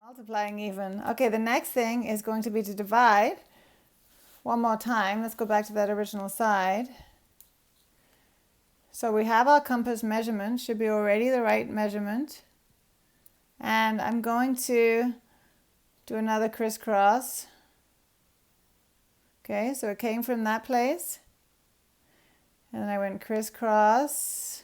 Multiplying even. Okay, the next thing is going to be to divide one more time. Let's go back to that original side. So we have our compass measurement, should be already the right measurement. And I'm going to do another crisscross. Okay, so it came from that place. And then I went crisscross.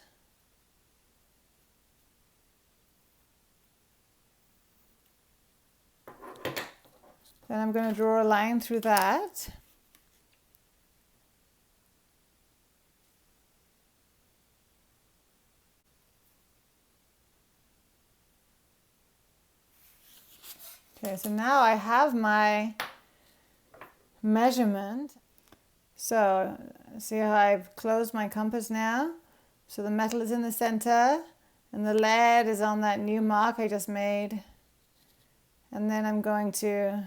Then I'm going to draw a line through that. Okay, so now I have my measurement. So see how I've closed my compass now? So the metal is in the center and the lead is on that new mark I just made. And then I'm going to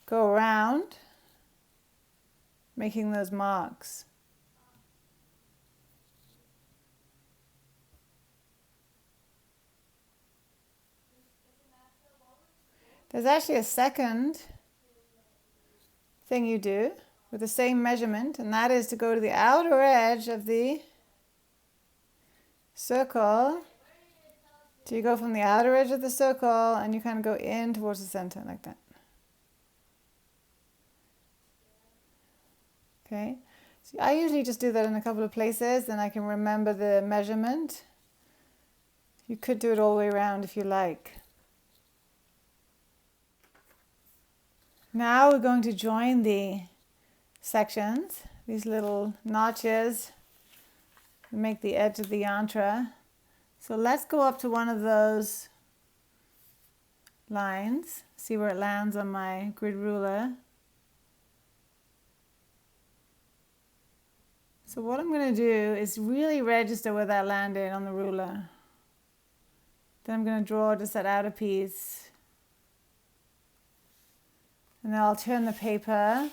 go around making those marks. There's actually a second thing you do with the same measurement, and that is to go to the outer edge of the circle. So you go from the outer edge of the circle and you kind of go in towards the center like that. Okay, so I usually just do that in a couple of places, then I can remember the measurement. You could do it all the way around if you like. Now we're going to join the sections, these little notches, and make the edge of the yantra. So let's go up to one of those lines, see where it lands on my grid ruler. So what I'm going to do is really register where that landed on the ruler. Then I'm going to draw just that outer piece. And then I'll turn the paper,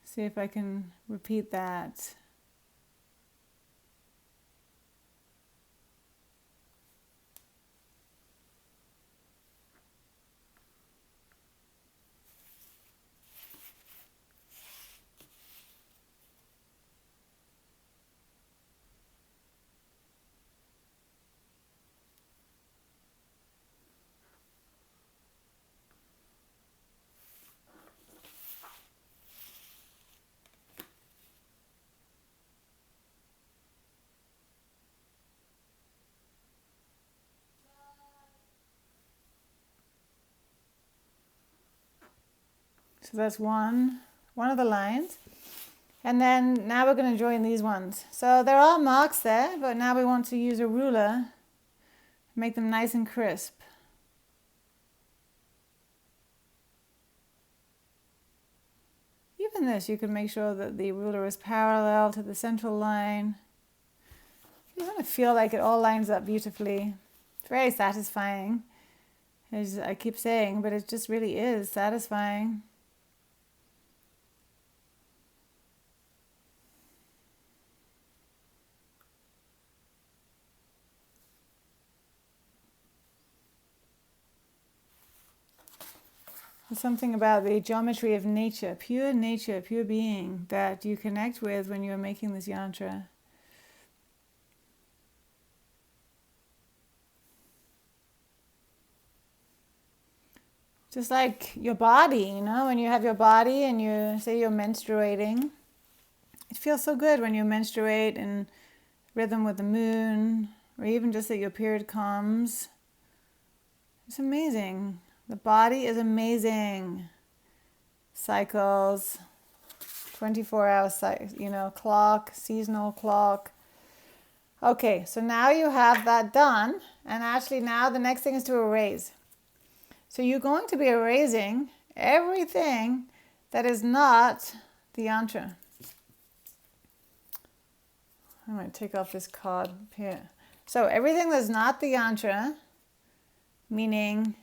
see if I can repeat that. So that's one of the lines. And then now we're going to join these ones. So there are marks there, but now we want to use a ruler, make them nice and crisp. Even this, you can make sure that the ruler is parallel to the central line. You want to feel like it all lines up beautifully. It's very satisfying, as I keep saying, but it just really is satisfying. There's something about the geometry of nature, pure being, that you connect with when you're making this yantra. Just like your body, you know, when you have your body and you say you're menstruating, it feels so good when you menstruate in rhythm with the moon, or even just that your period comes. It's amazing. The body is amazing. Cycles, 24-hour, clock, seasonal clock. Okay, so now you have that done, and actually now the next thing is to erase. So you're going to be erasing everything that is not the yantra. I'm going to take off this card here. So everything that's not the yantra, meaning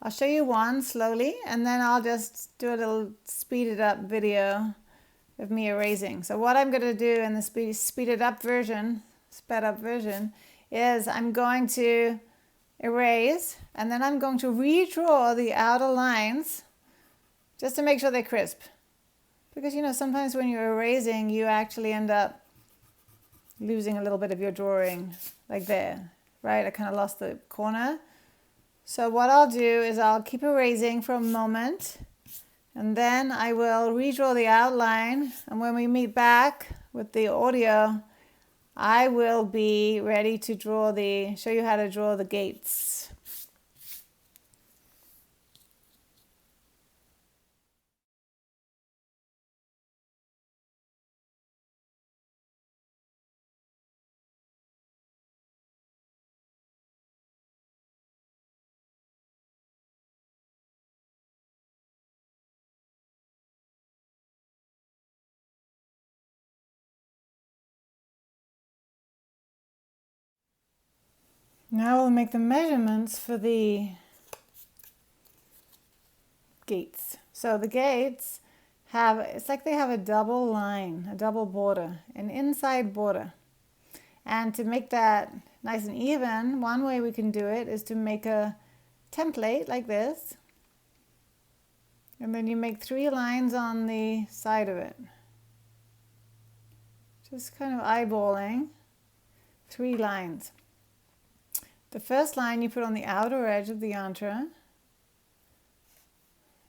I'll show you one slowly, and then I'll just do a little speeded up video of me erasing. So what I'm going to do in the sped up version, is I'm going to erase, and then I'm going to redraw the outer lines just to make sure they're crisp. Because sometimes when you're erasing, you actually end up losing a little bit of your drawing, like there, right? I kind of lost the corner. So what I'll do is I'll keep erasing for a moment, and then I will redraw the outline, and when we meet back with the audio, I will be ready to show you how to draw the gates. Now we'll make the measurements for the gates. So the gates it's like they have a double line, a double border, an inside border. And to make that nice and even, one way we can do it is to make a template like this. And then you make 3 lines on the side of it. Just kind of eyeballing 3 lines. The first line you put on the outer edge of the yantra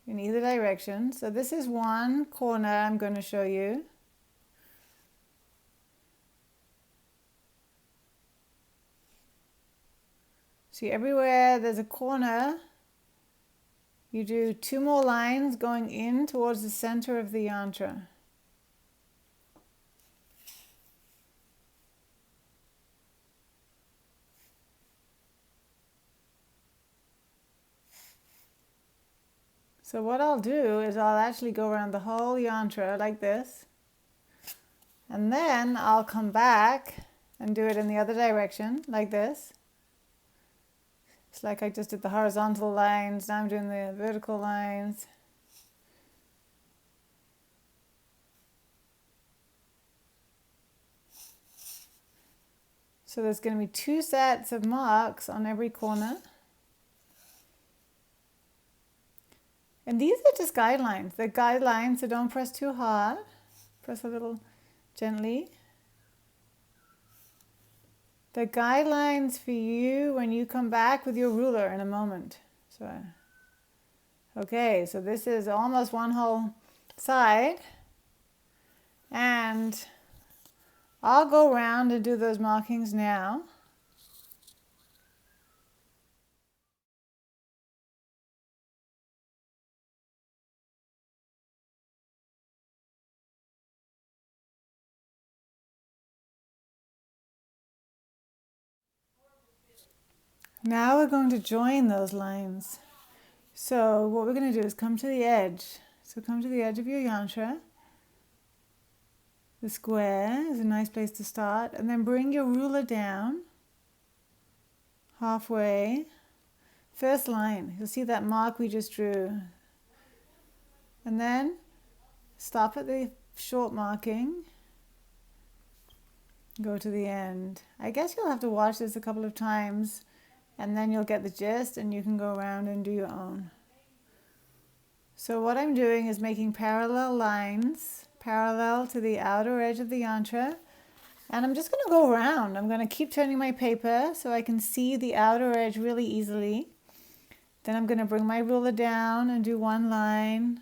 in either direction. So this is one corner I'm going to show you. See, everywhere there's a corner, you do 2 more lines going in towards the center of the yantra. So what I'll do is I'll actually go around the whole yantra like this, and then I'll come back and do it in the other direction like this. It's like I just did the horizontal lines, now I'm doing the vertical lines. So there's going to be 2 sets of marks on every corner. And these are just guidelines. They're guidelines, so don't press too hard. Press a little gently. The guidelines for you when you come back with your ruler in a moment. Okay, so this is almost one whole side. And I'll go around and do those markings now. Now we're going to join those lines. So what we're going to do is come to the edge. So come to the edge of your yantra. The square is a nice place to start. And then bring your ruler down halfway. First line, you'll see that mark we just drew. And then stop at the short marking. Go to the end. I guess you'll have to watch this a couple of times, and then you'll get the gist and you can go around and do your own. So what I'm doing is making parallel lines, parallel to the outer edge of the yantra. And I'm just going to go around. I'm going to keep turning my paper so I can see the outer edge really easily. Then I'm going to bring my ruler down and do 1 line.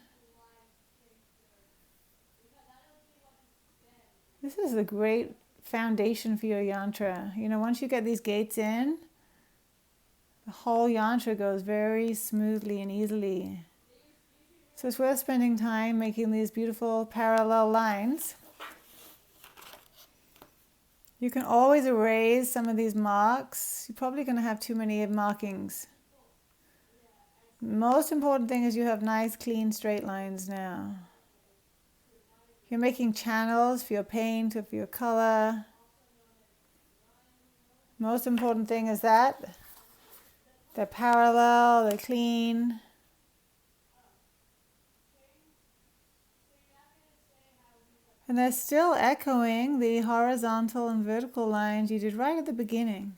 This is a great foundation for your yantra. Once you get these gates in, the whole yantra goes very smoothly and easily. So it's worth spending time making these beautiful parallel lines. You can always erase some of these marks. You're probably going to have too many markings. Most important thing is you have nice, clean, straight lines now. You're making channels for your paint or for your color. Most important thing is that they're parallel, they're clean. And they're still echoing the horizontal and vertical lines you did right at the beginning.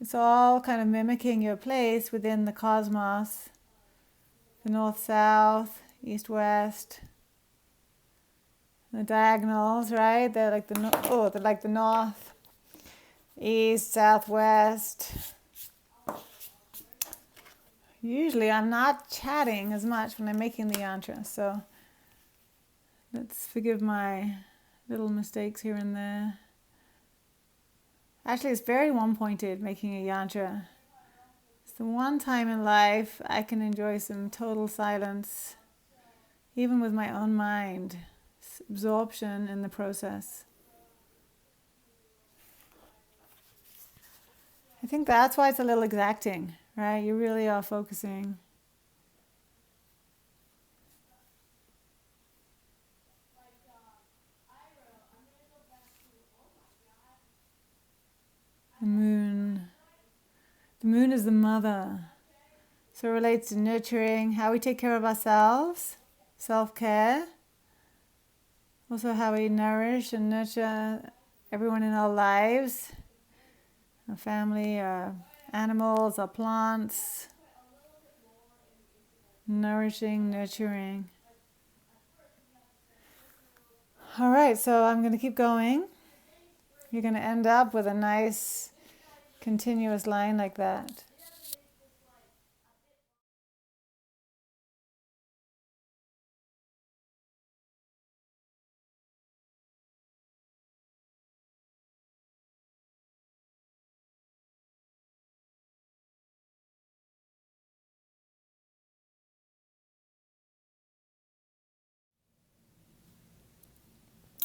It's all kind of mimicking your place within the cosmos, the north-south, east-west, the diagonals, right? They're like the north, east, southwest. Usually I'm not chatting as much when I'm making the yantra, so let's forgive my little mistakes here and there. Actually, it's very one-pointed, making a yantra. It's the one time in life I can enjoy some total silence, even with my own mind, absorption in the process. I think that's why it's a little exacting, right? You really are focusing. The moon. The moon is the mother. So it relates to nurturing, how we take care of ourselves, self-care. Also how we nourish and nurture everyone in our lives, our family, our animals, our plants. Nourishing, nurturing. All right, so I'm going to keep going. You're going to end up with a nice continuous line like that.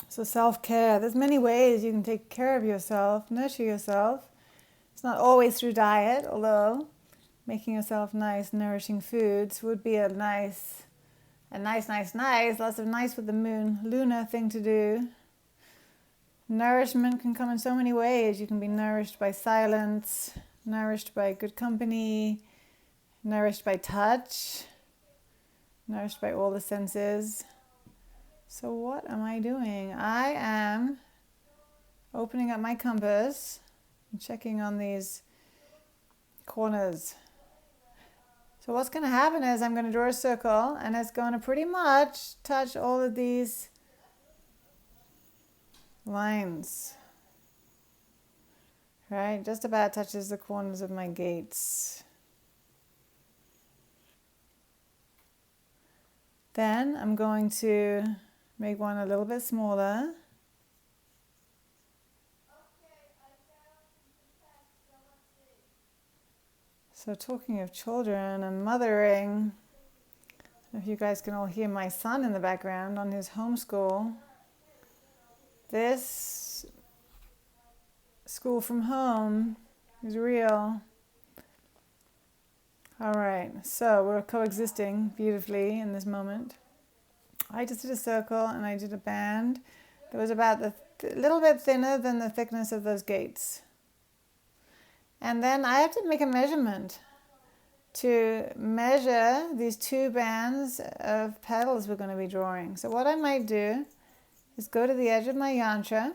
So self-care, there's many ways you can take care of yourself, nurture yourself. It's not always through diet, although making yourself nice, nourishing foods would be a nice, lots of nice with the moon, lunar thing to do. Nourishment can come in so many ways. You can be nourished by silence, nourished by good company, nourished by touch, nourished by all the senses. So what am I doing? I am opening up my compass and checking on these corners. So what's going to happen is I'm going to draw a circle, and it's going to pretty much touch all of these lines. Right? Just about touches the corners of my gates. Then I'm going to make one a little bit smaller. So talking of children and mothering, if you guys can all hear my son in the background on his homeschool. This school from home is real. All right, so we're coexisting beautifully in this moment. I just did a circle and I did a band that was about a little bit thinner than the thickness of those gates. And then I have to make a measurement to measure these two bands of petals we're going to be drawing. So what I might do is go to the edge of my yantra